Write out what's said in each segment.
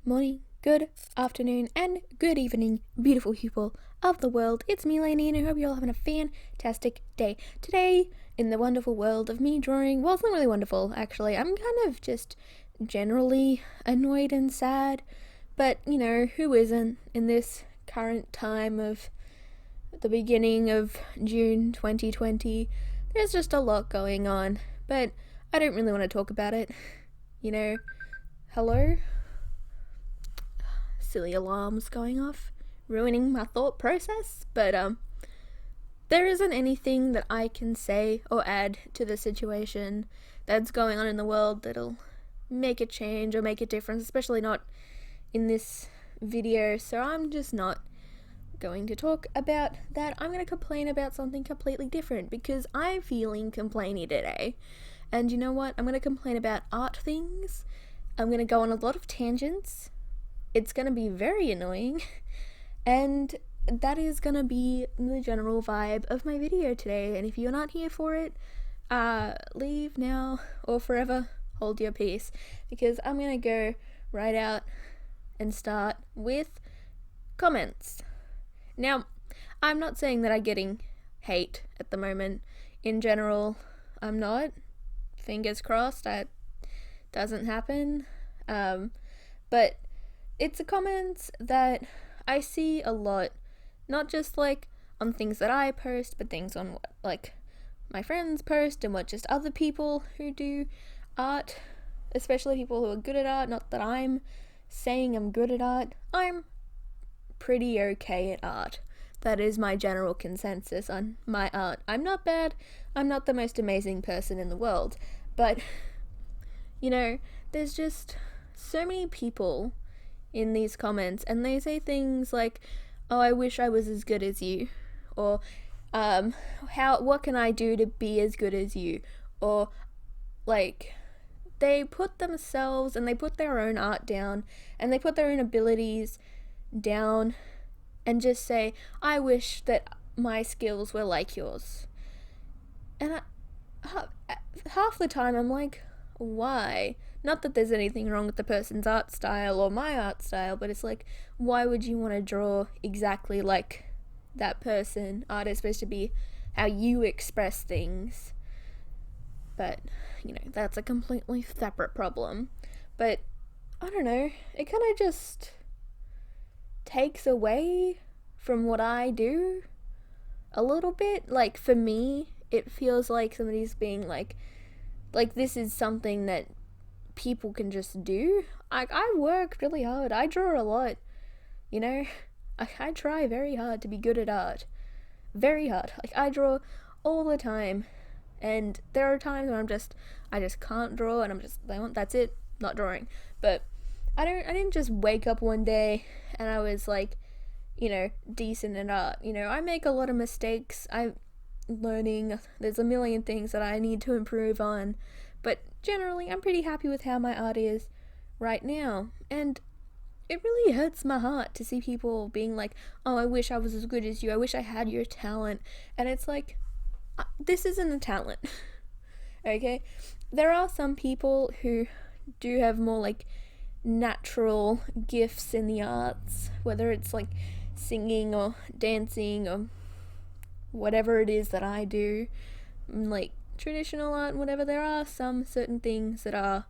morning, good afternoon, and good evening, beautiful people of the world. It's me, Lainey, and I hope you're all having a fantastic day. Today, in the wonderful world of me drawing, well, it's not really wonderful, actually. I'm kind of just generally annoyed and sad, but, who isn't in this current time of the beginning of June 2020? There's just a lot going on, but I don't really want to talk about it. Hello? Silly alarms going off, ruining my thought process, but there isn't anything that I can say or add to the situation that's going on in the world that'll make a change or make a difference, especially not in this video, so I'm just not going to talk about that. I'm going to complain about something completely different because I'm feeling complainy today. And you know what? I'm going to complain about art things. I'm going to go on a lot of tangents. It's going to be very annoying, and that is going to be the general vibe of my video today. And if you're not here for it, leave now or forever hold your peace, because I'm going to go right out and start with comments. Now, I'm not saying that I'm getting hate at the moment. In general, I'm not. Fingers crossed that doesn't happen. But it's a comments that I see a lot, not just on things that I post, but things on what my friends post and what just other people who do art, especially people who are good at art. Not that I'm saying I'm good at art. I'm pretty okay at art. That is my general consensus on my art. I'm not bad. I'm not the most amazing person in the world, but there's just so many people in these comments, and they say things like, oh, I wish I was as good as you, or what can I do to be as good as you, or they put themselves and they put their own art down and they put their own abilities down and just say, I wish that my skills were like yours. And half the time I'm like, why? Not that there's anything wrong with the person's art style or my art style, but it's like, why would you want to draw exactly like that person? Art is supposed to be how you express things. But, that's a completely separate problem. But, I don't know, it kind of just takes away from what I do a little bit. For me, it feels like somebody's being like this is something that people can just do. I work really hard. I draw a lot. I try very hard to be good at art. Very hard. I draw all the time. And there are times when I just can't draw, and that's it, not drawing. But I didn't just wake up one day and I was decent at art. I make a lot of mistakes. I'm learning. There's a million things that I need to improve on. But generally, I'm pretty happy with how my art is right now. And it really hurts my heart to see people being like, oh, I wish I was as good as you. I wish I had your talent. And it's like, this isn't a talent. Okay? There are some people who do have more natural gifts in the arts, whether it's singing or dancing or whatever it is that I do, traditional art, whatever. There are some certain things that are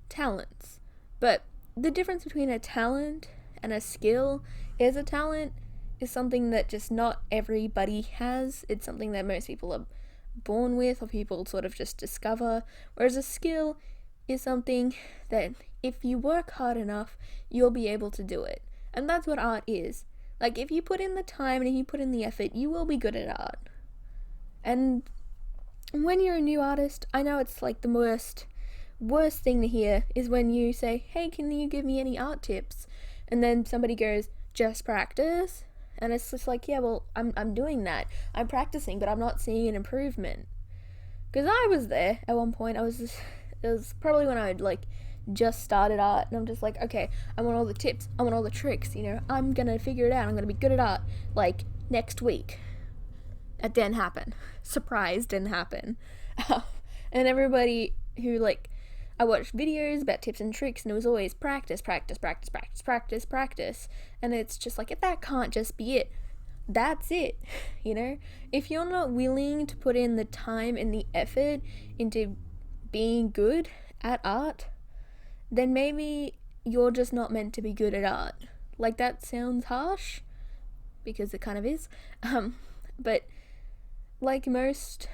talents, but the difference between a talent and a skill is a talent is something that just not everybody has. It's something that most people are born with, or people sort of just discover, whereas a skill is something that if you work hard enough, you'll be able to do it. And that's what art is. If you put in the time and if you put in the effort, you will be good at art. And when you're a new artist, I know it's the worst thing to hear is when you say, hey, can you give me any art tips? And then somebody goes, just practice. And it's just yeah, well, I'm doing that. I'm practicing, but I'm not seeing an improvement. Because I was there at one point. It was probably when I had just started art, and I'm just okay, I want all the tips, I want all the tricks, I'm gonna figure it out, I'm gonna be good at art next week. It didn't happen. Surprise, didn't happen. And everybody who I watched videos about tips and tricks, and it was always practice, practice, practice, practice, practice, practice. And it's just like, if that can't just be it, that's it, you know? If you're not willing to put in the time and the effort into being good at art, then maybe you're just not meant to be good at art. Like, that sounds harsh, because it kind of is. But like most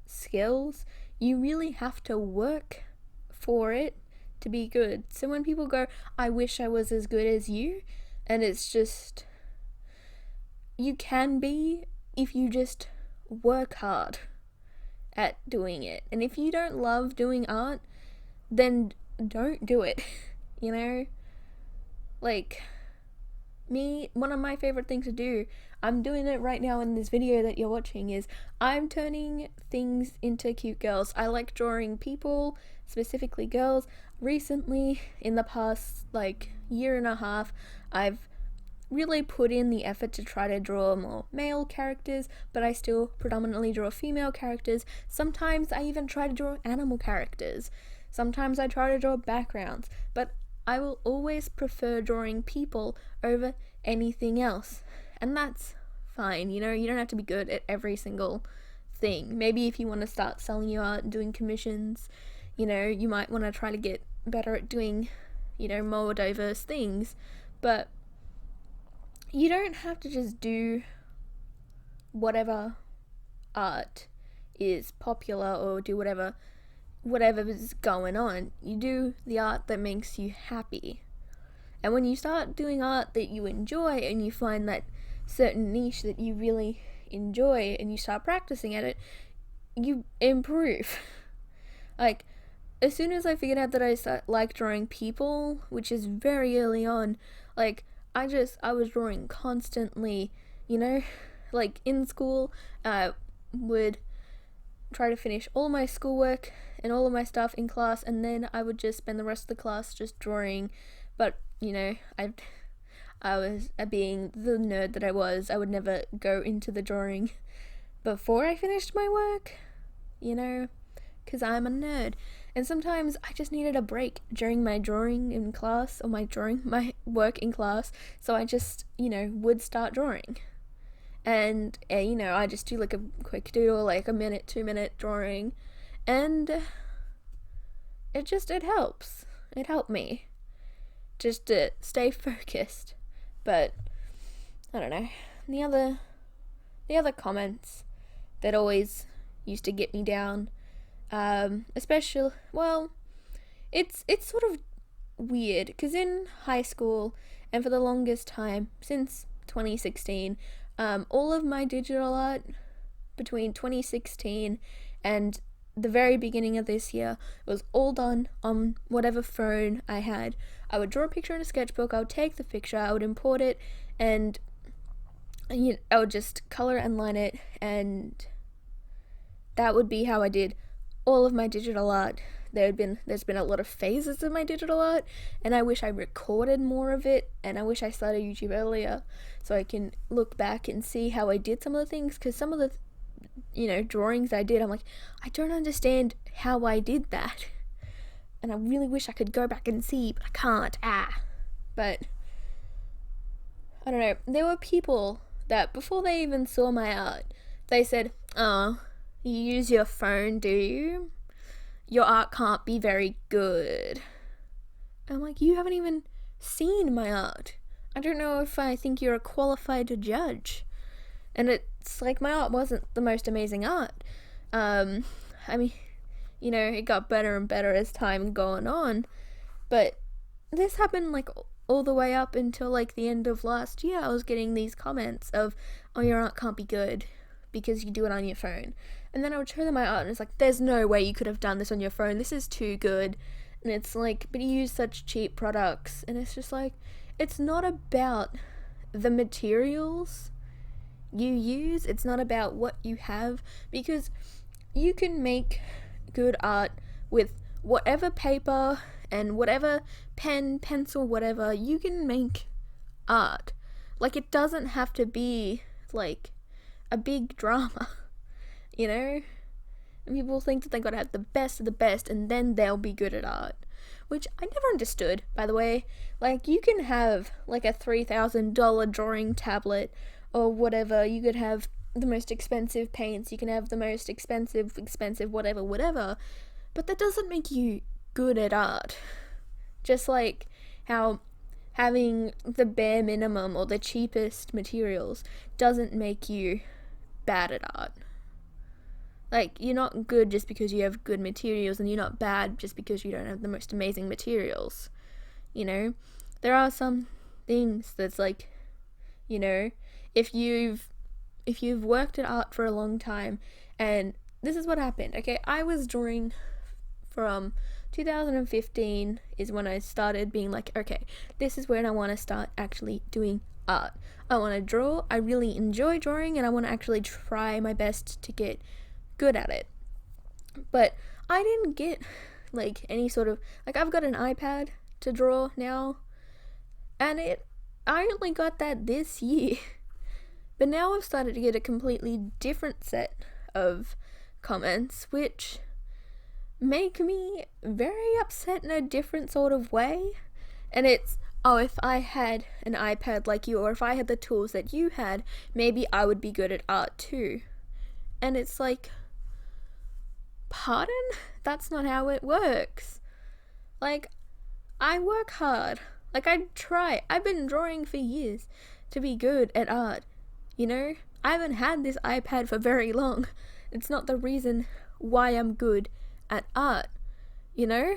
skills, you really have to work for it to be good. So when people go, I wish I was as good as you, and it's just, you can be if you just work hard at doing it. And if you don't love doing art, then don't do it. You know, like me, one of my favorite things to do, I'm doing it right now in this video that you're watching, is I'm turning things into cute girls. I like drawing people, specifically girls. Recently, in the past like year and a half, I've really put in the effort to try to draw more male characters, but I still predominantly draw female characters. Sometimes I even try to draw animal characters. Sometimes I try to draw backgrounds, but I will always prefer drawing people over anything else. And that's fine, you know, you don't have to be good at every single thing. Maybe if you want to start selling your art and doing commissions, you know, you might want to try to get better at doing, you know, more diverse things. But you don't have to just do whatever art is popular or do whatever is going on. You do the art that makes you happy. And when you start doing art that you enjoy and you find that certain niche that you really enjoy and you start practicing at it, you improve. Like, as soon as I figured out that I like drawing people, which is very early on, like, I was drawing constantly, you know? Like, in school, I would try to finish all my schoolwork and all of my stuff in class, and then I would just spend the rest of the class just drawing. But, you know, I was, being the nerd that I was, I would never go into the drawing before I finished my work, you know, because I'm a nerd. And sometimes I just needed a break during my drawing in class, or my work in class, so I just, you know, would start drawing. And, you know, I just do like a quick doodle, like a 2-minute drawing, and it helps. It helped me just to stay focused. But I don't know, the other comments that always used to get me down, especially, well, it's sort of weird, because in high school, and for the longest time since 2016, all of my digital art between 2016 and the very beginning of this year was all done on whatever phone I had. I would draw a picture in a sketchbook, I would take the picture, I would import it, and I would just color and line it, and that would be how I did all of my digital art. There's been a lot of phases of my digital art, and I wish I recorded more of it, and I wish I started YouTube earlier so I can look back and see how I did some of the things, because some of the, you know, drawings I did, I'm like, I don't understand how I did that, and I really wish I could go back and see, but I can't. But I don't know, there were people that before they even saw my art, they said, oh, you use your phone, do you? Your art can't be very good. I'm like, you haven't even seen my art. I don't know if I think you're qualified to judge. And it's like, my art wasn't the most amazing art. I mean, you know, it got better and better as time gone on. But this happened like all the way up until like the end of last year. I was getting these comments of, oh, your art can't be good because you do it on your phone. And then I would show them my art, and it's like, there's no way you could have done this on your phone. This is too good. And it's like, but you use such cheap products. And it's just like, it's not about the materials you use. It's not about what you have, because you can make good art with whatever paper and whatever pen, pencil, whatever. You can make art. Like, it doesn't have to be like a big drama. You know, And people think that they gotta have the best of the best and then they'll be good at art. Which I never understood, by the way. Like, you can have like a $3,000 drawing tablet or whatever. You could have the most expensive paints. You can have the most expensive whatever. But that doesn't make you good at art. Just like how having the bare minimum or the cheapest materials doesn't make you bad at art. Like, you're not good just because you have good materials, and you're not bad just because you don't have the most amazing materials. You know? There are some things that's like, you know, if you've worked at art for a long time, and this is what happened, okay? I was drawing from 2015 is when I started being like, okay, this is when I want to start actually doing art. I want to draw, I really enjoy drawing, and I want to actually try my best to get good at it. But I didn't get like any sort of, like, I've got an iPad to draw now, and I only got that this year. But now I've started to get a completely different set of comments, which make me very upset in a different sort of way. And it's, oh, if I had an iPad like you, or if I had the tools that you had, maybe I would be good at art too. And it's like, pardon? That's not how it works. Like, I work hard. Like, I try. I've been drawing for years to be good at art. You know? I haven't had this iPad for very long. It's not the reason why I'm good at art. You know?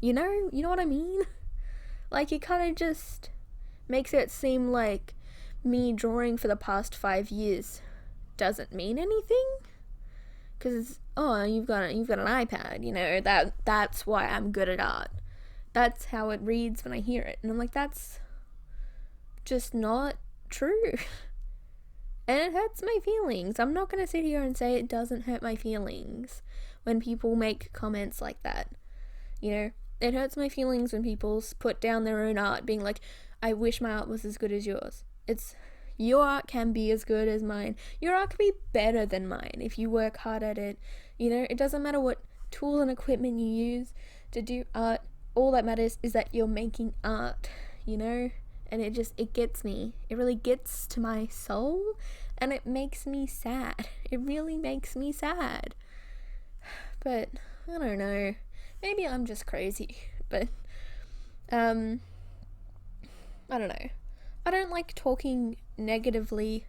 You know what I mean? Like, it kind of just makes it seem like me drawing for the past 5 years doesn't mean anything. Because, oh, you've got an iPad, you know, that's why I'm good at art. That's how it reads when I hear it. And I'm like, that's just not true. And it hurts my feelings. I'm not going to sit here and say it doesn't hurt my feelings when people make comments like that. You know, it hurts my feelings when people put down their own art, being like, I wish my art was as good as yours. It's, your art can be as good as mine. Your art can be better than mine if you work hard at it. You know, it doesn't matter what tools and equipment you use to do art. All that matters is that you're making art, you know? And it gets me. It really gets to my soul, and it makes me sad. It really makes me sad. But, I don't know. Maybe I'm just crazy. But, I don't know. I don't like talking negatively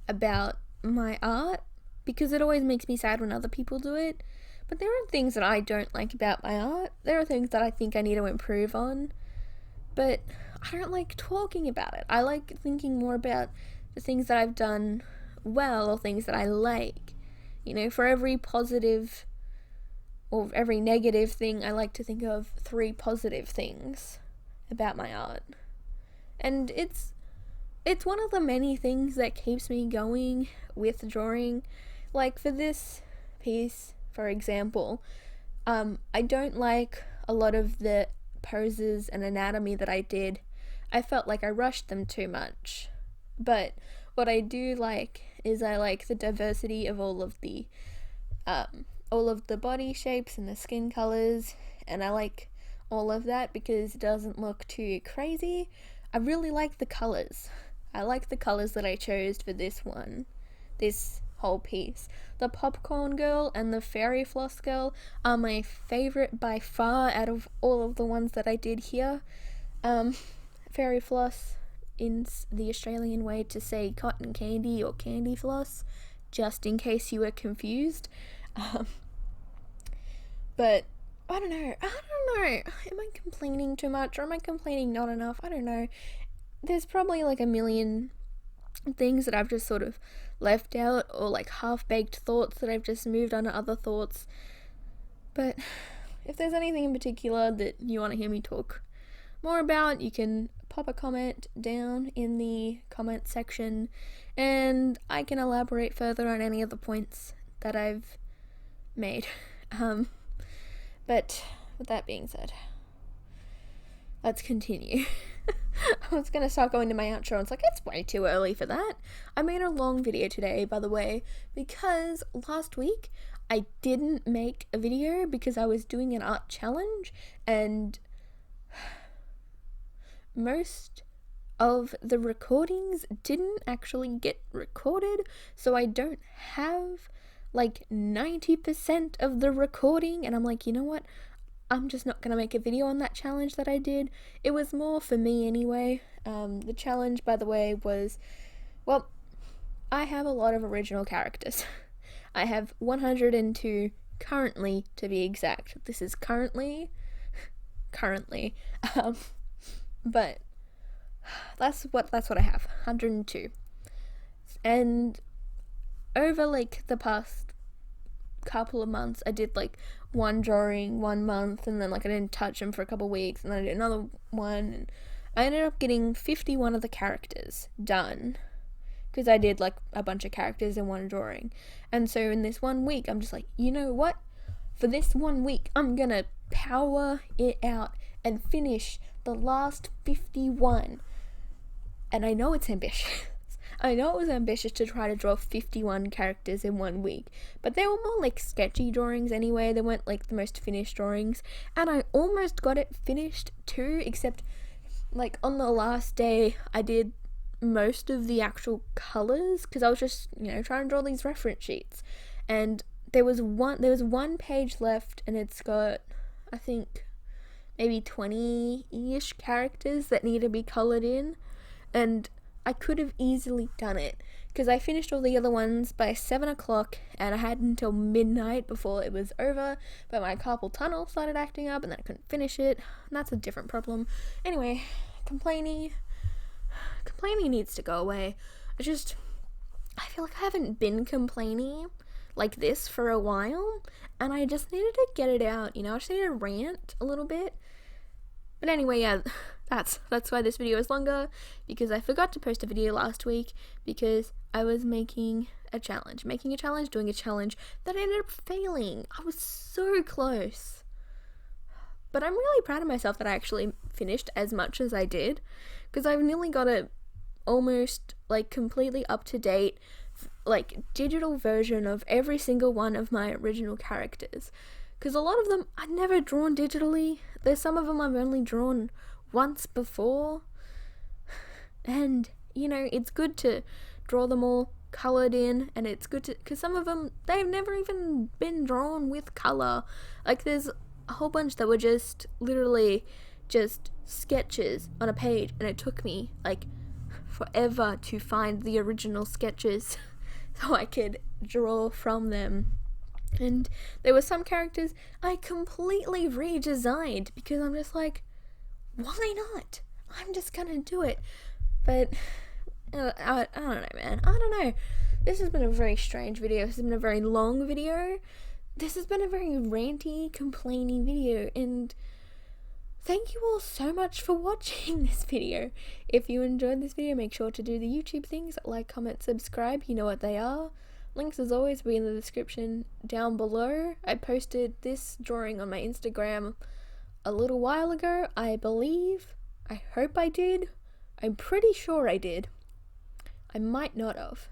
about my art, because it always makes me sad when other people do it. But there are things that I don't like about my art. There are things that I think I need to improve on. But I don't like talking about it. I like thinking more about the things that I've done well, or things that I like. You know, for every positive or every negative thing, I like to think of 3 positive things about my art. And it's one of the many things that keeps me going with drawing. Like, for this piece, for example, I don't like a lot of the poses and anatomy that I did. I felt like I rushed them too much. But what I do like is I like the diversity of all of the body shapes and the skin colors, and I like all of that because it doesn't look too crazy. I really like the colors. I like the colors that I chose for this whole piece. The popcorn girl and the fairy floss girl are my favorite by far out of all of the ones that I did here. Fairy floss in the Australian way to say cotton candy or candy floss, just in case you were confused. But I don't know. Am I complaining too much, or am I complaining not enough? I don't know. There's probably like a million things that I've just sort of left out, or like half-baked thoughts that I've just moved on to other thoughts. But if there's anything in particular that you want to hear me talk more about, you can pop a comment down in the comment section, and I can elaborate further on any of the points that I've made. But with that being said, let's continue. I was gonna start going to my outro, and it's like, it's way too early for that. I made a long video today, by the way, because last week I didn't make a video because I was doing an art challenge, and most of the recordings didn't actually get recorded, so I don't have like 90% of the recording, and I'm like, you know what? I'm just not going to make a video on that challenge that I did. It was more for me anyway. The challenge, by the way, was, well, I have a lot of original characters. I have 102 currently, to be exact. This is currently, but that's what I have, 102. And over like the past couple of months, I did like one drawing 1 month, and then like I didn't touch them for a couple of weeks, and then I did another one, and I ended up getting 51 of the characters done because I did like a bunch of characters in one drawing. And so in this 1 week, I'm just like, you know what, for this 1 week I'm gonna power it out and finish the last 51. And I know it's ambitious. I know it was ambitious to try to draw 51 characters in 1 week, but they were more like sketchy drawings anyway. They weren't like the most finished drawings, and I almost got it finished too, except like on the last day I did most of the actual colors because I was just, trying to draw these reference sheets, and there was one page left, and it's got, I think, maybe 20-ish characters that need to be colored in, and I could have easily done it because I finished all the other ones by 7 o'clock, and I had until midnight before it was over, but my carpal tunnel started acting up and then I couldn't finish it, and that's a different problem. Anyway, complaining needs to go away. I feel like I haven't been complaining like this for a while, and I just needed to get it out, I just needed to rant a little bit. But anyway, yeah, that's why this video is longer, because I forgot to post a video last week because I was making a challenge doing a challenge that ended up failing. I was so close. But I'm really proud of myself that I actually finished as much as I did, because I've nearly got a almost like completely up to date like digital version of every single one of my original characters. Because a lot of them I've never drawn digitally. There's some of them I've only drawn once before. And, it's good to draw them all colored in. And it's good to, because some of them, they've never even been drawn with color. Like there's a whole bunch that were just literally just sketches on a page. And it took me like forever to find the original sketches so I could draw from them. And there were some characters I completely redesigned because I'm just like, why not? I'm just gonna do it. But I don't know, man. I don't know. This has been a very strange video. This has been a very long video. This has been a very ranty, complaining video. And thank you all so much for watching this video. If you enjoyed this video, make sure to do the YouTube things. Like, comment, subscribe. You know what they are. Links, as always, will be in the description down below. I posted this drawing on my Instagram a little while ago, I believe. I hope I did. I'm pretty sure I did. I might not have.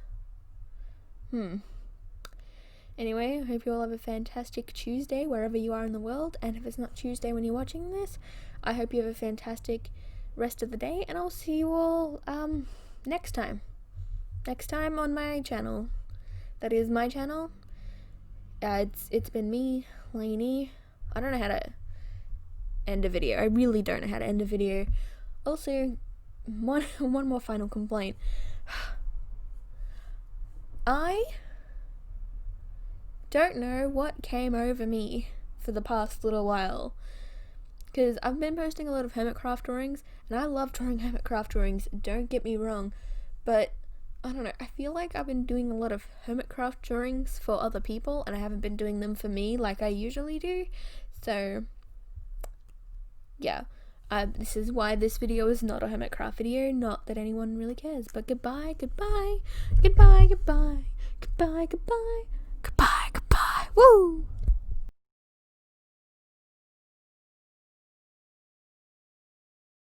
Anyway, I hope you all have a fantastic Tuesday wherever you are in the world. And if it's not Tuesday when you're watching this, I hope you have a fantastic rest of the day. And I'll see you all next time. Next time on my channel. That is my channel. It's been me, Lainey. I don't know how to end a video. I really don't know how to end a video. Also, one more final complaint. I don't know what came over me for the past little while, because I've been posting a lot of Hermitcraft drawings, and I love drawing Hermitcraft drawings, don't get me wrong, but I don't know, I feel like I've been doing a lot of Hermitcraft drawings for other people, and I haven't been doing them for me like I usually do. So yeah, this is why this video is not a Hermitcraft video. Not that anyone really cares, but goodbye, goodbye, goodbye, goodbye, goodbye, goodbye, goodbye, goodbye, woo!